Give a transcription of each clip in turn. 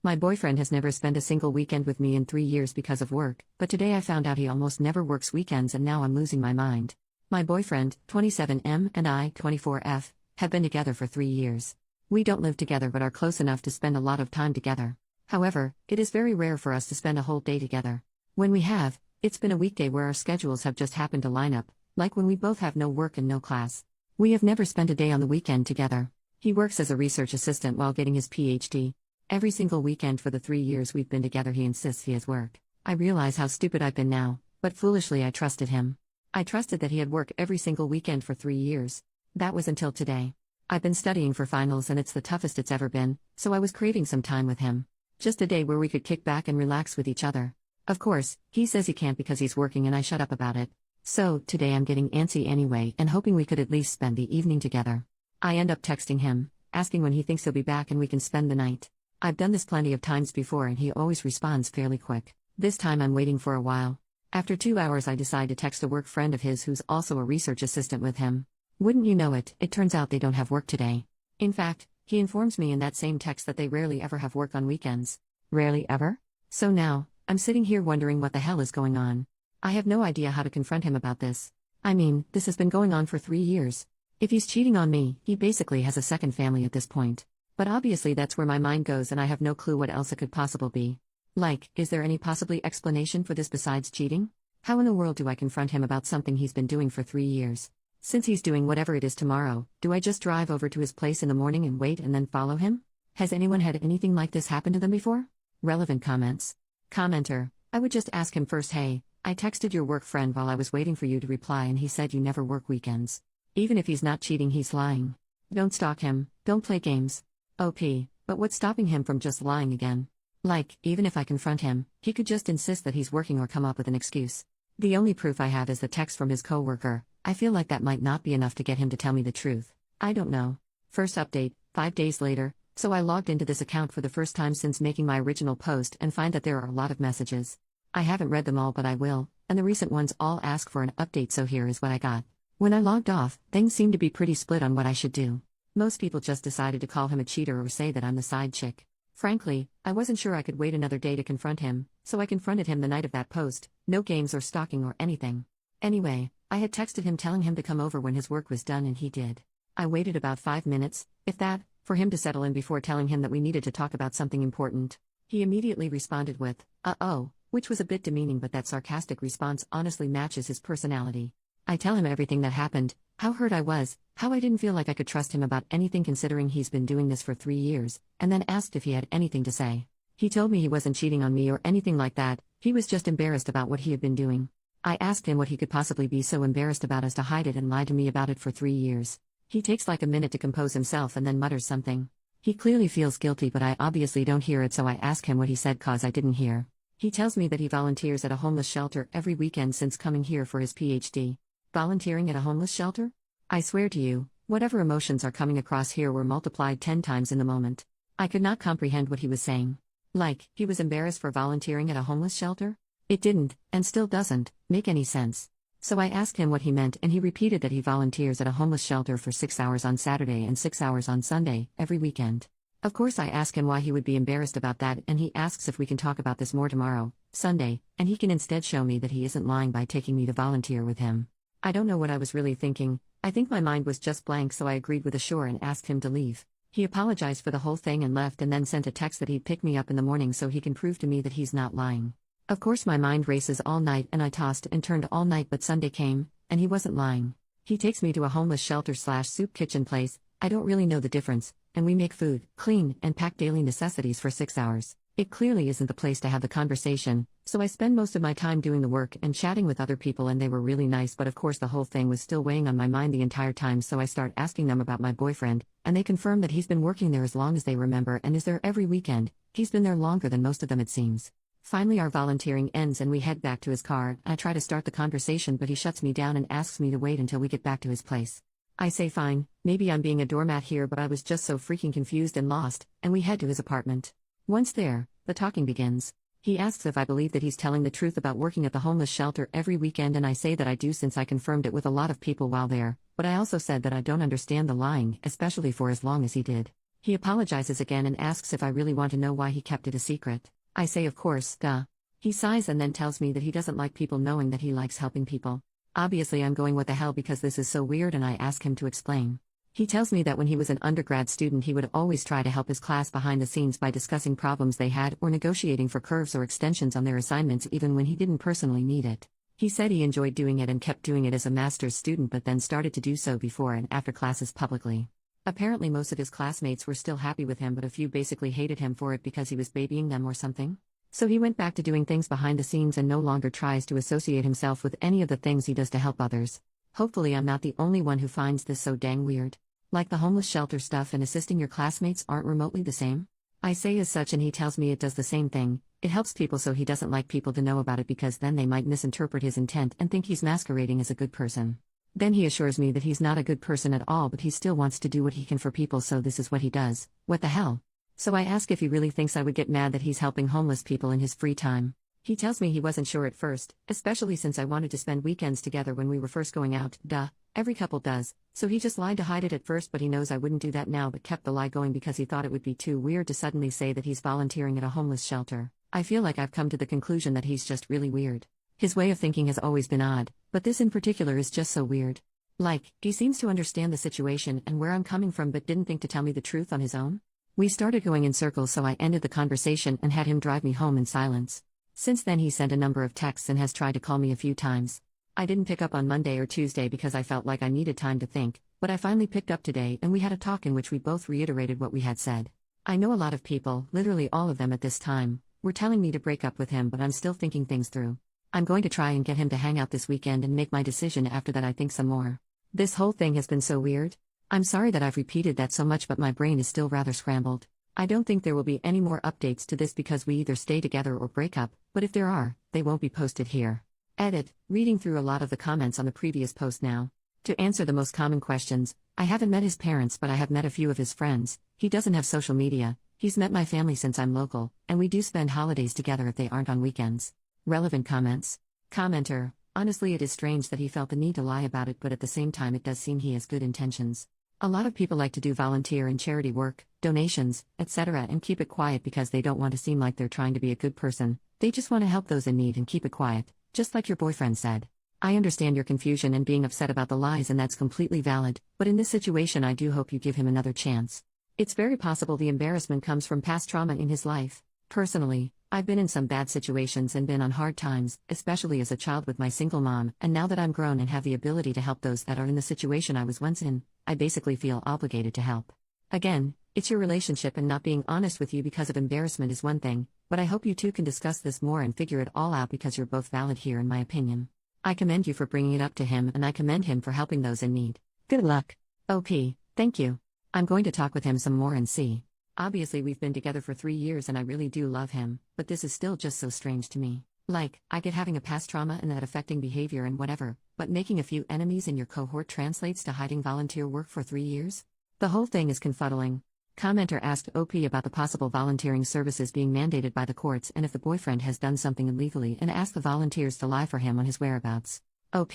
My boyfriend has never spent a single weekend with me in 3 years because of work, but today I found out he almost never works weekends and now I'm losing my mind. My boyfriend, 27M, and I, 24F, have been together for 3 years. We don't live together but are close enough to spend a lot of time together. However, it is very rare for us to spend a whole day together. When we have, it's been a weekday where our schedules have just happened to line up, like when we both have no work and no class. We have never spent a day on the weekend together. He works as a research assistant while getting his PhD. Every single weekend for the 3 years we've been together he insists he has work. I realize how stupid I've been now, but foolishly I trusted him. I trusted that he had work every single weekend for 3 years. That was until today. I've been studying for finals and it's the toughest it's ever been, so I was craving some time with him. Just a day where we could kick back and relax with each other. Of course, he says he can't because he's working and I shut up about it. So, today I'm getting antsy anyway and hoping we could at least spend the evening together. I end up texting him, asking when he thinks he'll be back and we can spend the night. I've done this plenty of times before and he always responds fairly quick. This time I'm waiting for a while. After 2 hours I decide to text a work friend of his who's also a research assistant with him. Wouldn't you know it, it turns out they don't have work today. In fact, he informs me in that same text that they rarely ever have work on weekends. Rarely ever? So now, I'm sitting here wondering what the hell is going on. I have no idea how to confront him about this. I mean, this has been going on for 3 years. If he's cheating on me, he basically has a second family at this point. But obviously that's where my mind goes and I have no clue what else it could possibly be. Like, is there any possibly explanation for this besides cheating? How in the world do I confront him about something he's been doing for 3 years? Since he's doing whatever it is tomorrow, do I just drive over to his place in the morning and wait and then follow him? Has anyone had anything like this happen to them before? Relevant comments. Commenter, I would just ask him first, hey, I texted your work friend while I was waiting for you to reply and he said you never work weekends. Even if he's not cheating he's lying. Don't stalk him, don't play games. OP, but what's stopping him from just lying again? Like, even if I confront him, he could just insist that he's working or come up with an excuse. The only proof I have is the text from his coworker. I feel like that might not be enough to get him to tell me the truth. I don't know. First update, 5 days later, so I logged into this account for the first time since making my original post and find that there are a lot of messages. I haven't read them all but I will, and the recent ones all ask for an update so here is what I got. When I logged off, things seemed to be pretty split on what I should do. Most people just decided to call him a cheater or say that I'm the side chick. Frankly, I wasn't sure I could wait another day to confront him, so I confronted him the night of that post, no games or stalking or anything. Anyway, I had texted him telling him to come over when his work was done and he did. I waited about 5 minutes, if that, for him to settle in before telling him that we needed to talk about something important. He immediately responded with, uh-oh, which was a bit demeaning but that sarcastic response honestly matches his personality. I tell him everything that happened, how hurt I was, how I didn't feel like I could trust him about anything considering he's been doing this for 3 years, and then asked if he had anything to say. He told me he wasn't cheating on me or anything like that, he was just embarrassed about what he had been doing. I asked him what he could possibly be so embarrassed about as to hide it and lie to me about it for 3 years. He takes like a minute to compose himself and then mutters something. He clearly feels guilty but I obviously don't hear it so I ask him what he said cause I didn't hear. He tells me that he volunteers at a homeless shelter every weekend since coming here for his PhD. Volunteering at a homeless shelter? I swear to you, whatever emotions are coming across here were multiplied 10 times in the moment. I could not comprehend what he was saying. Like, he was embarrassed for volunteering at a homeless shelter? It didn't, and still doesn't, make any sense. So I asked him what he meant and he repeated that he volunteers at a homeless shelter for 6 hours on Saturday and 6 hours on Sunday, every weekend. Of course I ask him why he would be embarrassed about that and he asks if we can talk about this more tomorrow, Sunday, and he can instead show me that he isn't lying by taking me to volunteer with him. I don't know what I was really thinking. I think my mind was just blank so I agreed with a sure and asked him to leave. He apologized for the whole thing and left and then sent a text that he'd pick me up in the morning so he can prove to me that he's not lying. Of course my mind races all night and I tossed and turned all night but Sunday came, and he wasn't lying. He takes me to a homeless shelter/soup kitchen place, I don't really know the difference, and we make food, clean, and pack daily necessities for 6 hours. It clearly isn't the place to have the conversation, so I spend most of my time doing the work and chatting with other people and they were really nice but of course the whole thing was still weighing on my mind the entire time so I start asking them about my boyfriend, and they confirm that he's been working there as long as they remember and is there every weekend. He's been there longer than most of them it seems. Finally our volunteering ends and we head back to his car. I try to start the conversation but he shuts me down and asks me to wait until we get back to his place. I say fine, maybe I'm being a doormat here but I was just so freaking confused and lost, and we head to his apartment. Once there, the talking begins. He asks if I believe that he's telling the truth about working at the homeless shelter every weekend and I say that I do since I confirmed it with a lot of people while there, but I also said that I don't understand the lying, especially for as long as he did. He apologizes again and asks if I really want to know why he kept it a secret. I say of course, duh. He sighs and then tells me that he doesn't like people knowing that he likes helping people. Obviously I'm going what the hell because this is so weird and I ask him to explain. He tells me that when he was an undergrad student he would always try to help his class behind the scenes by discussing problems they had or negotiating for curves or extensions on their assignments even when he didn't personally need it. He said he enjoyed doing it and kept doing it as a master's student but then started to do so before and after classes publicly. Apparently most of his classmates were still happy with him but a few basically hated him for it because he was babying them or something. So he went back to doing things behind the scenes and no longer tries to associate himself with any of the things he does to help others. Hopefully I'm not the only one who finds this so dang weird. Like the homeless shelter stuff and assisting your classmates aren't remotely the same? I say as such and he tells me it does the same thing. It helps people so he doesn't like people to know about it because then they might misinterpret his intent and think he's masquerading as a good person. Then he assures me that he's not a good person at all but he still wants to do what he can for people so this is what he does. What the hell? So I ask if he really thinks I would get mad that he's helping homeless people in his free time. He tells me he wasn't sure at first, especially since I wanted to spend weekends together when we were first going out, duh, every couple does, so he just lied to hide it at first but he knows I wouldn't do that now but kept the lie going because he thought it would be too weird to suddenly say that he's volunteering at a homeless shelter. I feel like I've come to the conclusion that he's just really weird. His way of thinking has always been odd, but this in particular is just so weird. Like, he seems to understand the situation and where I'm coming from but didn't think to tell me the truth on his own. We started going in circles so I ended the conversation and had him drive me home in silence. Since then he sent a number of texts and has tried to call me a few times. I didn't pick up on Monday or Tuesday because I felt like I needed time to think, but I finally picked up today and we had a talk in which we both reiterated what we had said. I know a lot of people, literally all of them at this time, were telling me to break up with him but I'm still thinking things through. I'm going to try and get him to hang out this weekend and make my decision after that I think some more. This whole thing has been so weird. I'm sorry that I've repeated that so much but my brain is still rather scrambled. I don't think there will be any more updates to this because we either stay together or break up, but if there are, they won't be posted here. Edit, reading through a lot of the comments on the previous post now. To answer the most common questions, I haven't met his parents but I have met a few of his friends, he doesn't have social media, he's met my family since I'm local, and we do spend holidays together if they aren't on weekends. Relevant comments. Commenter, honestly it is strange that he felt the need to lie about it but at the same time it does seem he has good intentions. A lot of people like to do volunteer and charity work, donations, etc. and keep it quiet because they don't want to seem like they're trying to be a good person, they just want to help those in need and keep it quiet, just like your boyfriend said. I understand your confusion and being upset about the lies and that's completely valid, but in this situation I do hope you give him another chance. It's very possible the embarrassment comes from past trauma in his life. Personally, I've been in some bad situations and been on hard times, especially as a child with my single mom, and now that I'm grown and have the ability to help those that are in the situation I was once in, I basically feel obligated to help. Again, it's your relationship and not being honest with you because of embarrassment is one thing, but I hope you two can discuss this more and figure it all out because you're both valid here in my opinion. I commend you for bringing it up to him and I commend him for helping those in need. Good luck. OP, thank you. I'm going to talk with him some more and see. Obviously we've been together for 3 years and I really do love him, but this is still just so strange to me. Like, I get having a past trauma and that affecting behavior and whatever, but making a few enemies in your cohort translates to hiding volunteer work for 3 years? The whole thing is confuddling. Commenter asked OP about the possible volunteering services being mandated by the courts and if the boyfriend has done something illegally and asked the volunteers to lie for him on his whereabouts. OP,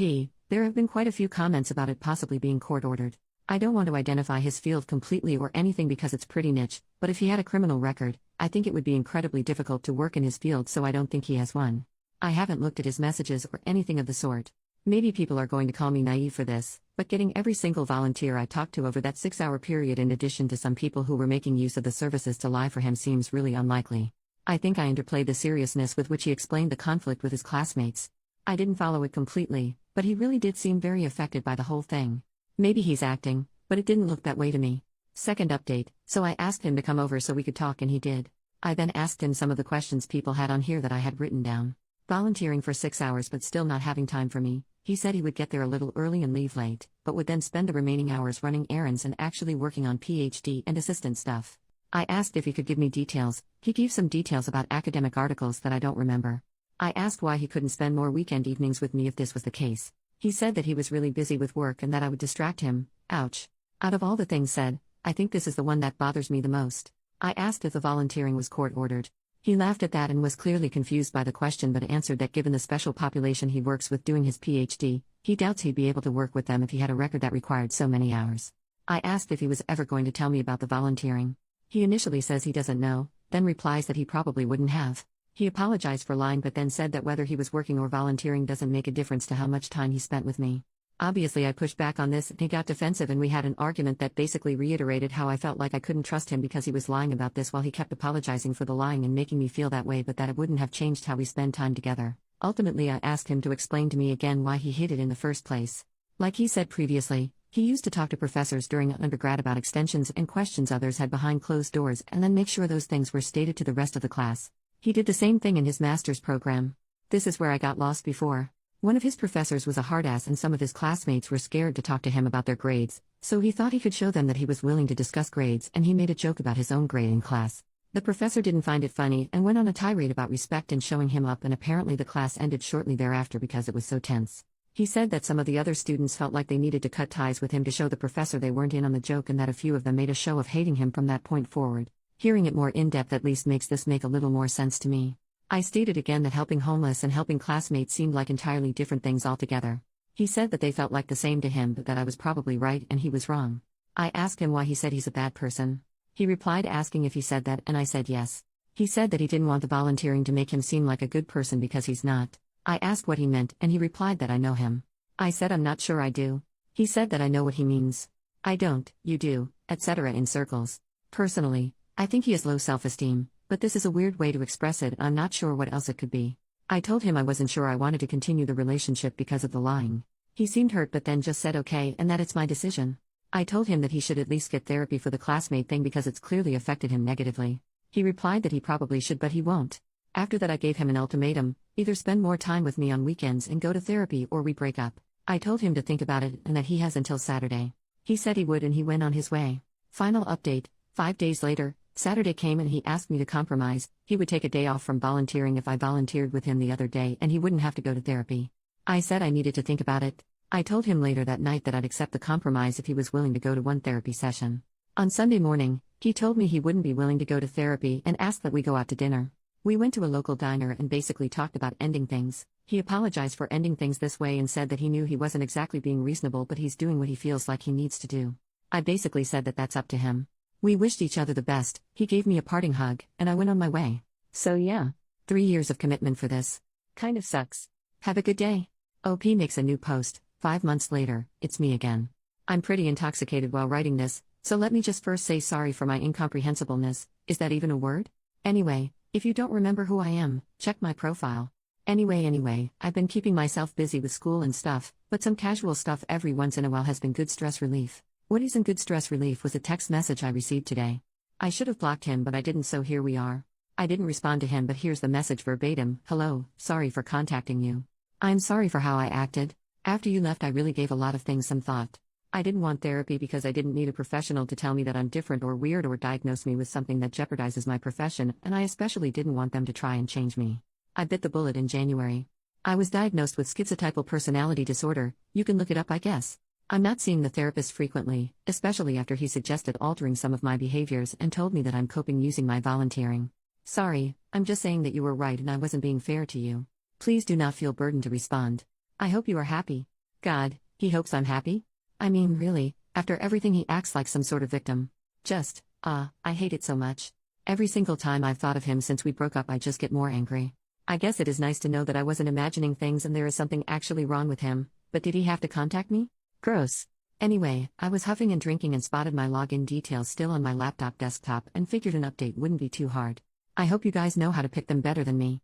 there have been quite a few comments about it possibly being court-ordered. I don't want to identify his field completely or anything because it's pretty niche, but if he had a criminal record, I think it would be incredibly difficult to work in his field so I don't think he has one. I haven't looked at his messages or anything of the sort. Maybe people are going to call me naive for this, but getting every single volunteer I talked to over that 6-hour period in addition to some people who were making use of the services to lie for him seems really unlikely. I think I underplayed the seriousness with which he explained the conflict with his classmates. I didn't follow it completely, but he really did seem very affected by the whole thing. Maybe he's acting, but it didn't look that way to me. Second update, so I asked him to come over so we could talk and he did. I then asked him some of the questions people had on here that I had written down. Volunteering for 6 hours but still not having time for me. He said he would get there a little early and leave late, but would then spend the remaining hours running errands and actually working on PhD and assistant stuff. I asked if he could give me details. He gave some details about academic articles that I don't remember. I asked why he couldn't spend more weekend evenings with me if this was the case. He said that he was really busy with work and that I would distract him. Ouch. Out of all the things said, I think this is the one that bothers me the most. I asked if the volunteering was court-ordered. He laughed at that and was clearly confused by the question but answered that given the special population he works with doing his PhD, he doubts he'd be able to work with them if he had a record that required so many hours. I asked if he was ever going to tell me about the volunteering. He initially says he doesn't know, then replies that he probably wouldn't have. He apologized for lying but then said that whether he was working or volunteering doesn't make a difference to how much time he spent with me. Obviously I pushed back on this and he got defensive and we had an argument that basically reiterated how I felt like I couldn't trust him because he was lying about this while he kept apologizing for the lying and making me feel that way, but that it wouldn't have changed how we spend time together. Ultimately I asked him to explain to me again why he hid it in the first place. Like he said previously, he used to talk to professors during undergrad about extensions and questions others had behind closed doors and then make sure those things were stated to the rest of the class. He did the same thing in his master's program. This is where I got lost before. One of his professors was a hard ass and some of his classmates were scared to talk to him about their grades, so he thought he could show them that he was willing to discuss grades and he made a joke about his own grade in class. The professor didn't find it funny and went on a tirade about respect and showing him up, and apparently the class ended shortly thereafter because it was so tense. He said that some of the other students felt like they needed to cut ties with him to show the professor they weren't in on the joke, and that a few of them made a show of hating him from that point forward. Hearing it more in-depth at least makes this make a little more sense to me. I stated again that helping homeless and helping classmates seemed like entirely different things altogether. He said that they felt like the same to him but that I was probably right and he was wrong. I asked him why he said he's a bad person. He replied asking if he said that, and I said yes. He said that he didn't want the volunteering to make him seem like a good person because he's not. I asked what he meant and he replied that I know him. I said I'm not sure I do. He said that I know what he means. I don't, you do, etc. in circles. Personally, I think he has low self-esteem, but this is a weird way to express it and I'm not sure what else it could be. I told him I wasn't sure I wanted to continue the relationship because of the lying. He seemed hurt but then just said okay and that it's my decision. I told him that he should at least get therapy for the classmate thing because it's clearly affected him negatively. He replied that he probably should but he won't. After that I gave him an ultimatum: either spend more time with me on weekends and go to therapy or we break up. I told him to think about it and that he has until Saturday. He said he would and he went on his way. Final update: 5 days later, Saturday came and he asked me to compromise. He would take a day off from volunteering if I volunteered with him the other day and he wouldn't have to go to therapy. I said I needed to think about it. I told him later that night that I'd accept the compromise if he was willing to go to one therapy session. On Sunday morning, he told me he wouldn't be willing to go to therapy and asked that we go out to dinner. We went to a local diner and basically talked about ending things. He apologized for ending things this way and said that he knew he wasn't exactly being reasonable but he's doing what he feels like he needs to do. I basically said that that's up to him. We wished each other the best, he gave me a parting hug, and I went on my way. So yeah, 3 years of commitment for this. Kind of sucks. Have a good day. OP makes a new post. 5 months later, it's me again. I'm pretty intoxicated while writing this, so let me just first say sorry for my incomprehensibleness. Is that even a word? Anyway, if you don't remember who I am, check my profile. Anyway, I've been keeping myself busy with school and stuff, but some casual stuff every once in a while has been good stress relief. What isn't good stress relief was a text message I received today. I should have blocked him but I didn't, so here we are. I didn't respond to him but here's the message verbatim. Hello, sorry for contacting you. I'm sorry for how I acted. After you left I really gave a lot of things some thought. I didn't want therapy because I didn't need a professional to tell me that I'm different or weird or diagnose me with something that jeopardizes my profession, and I especially didn't want them to try and change me. I bit the bullet in January. I was diagnosed with schizotypal personality disorder. You can look it up, I guess. I'm not seeing the therapist frequently, especially after he suggested altering some of my behaviors and told me that I'm coping using my volunteering. Sorry, I'm just saying that you were right and I wasn't being fair to you. Please do not feel burdened to respond. I hope you are happy. God, he hopes I'm happy? I mean, really, after everything he acts like some sort of victim. Just, I hate it so much. Every single time I've thought of him since we broke up I just get more angry. I guess it is nice to know that I wasn't imagining things and there is something actually wrong with him, but did he have to contact me? Gross. Anyway, I was huffing and drinking and spotted my login details still on my laptop desktop and figured an update wouldn't be too hard. I hope you guys know how to pick them better than me.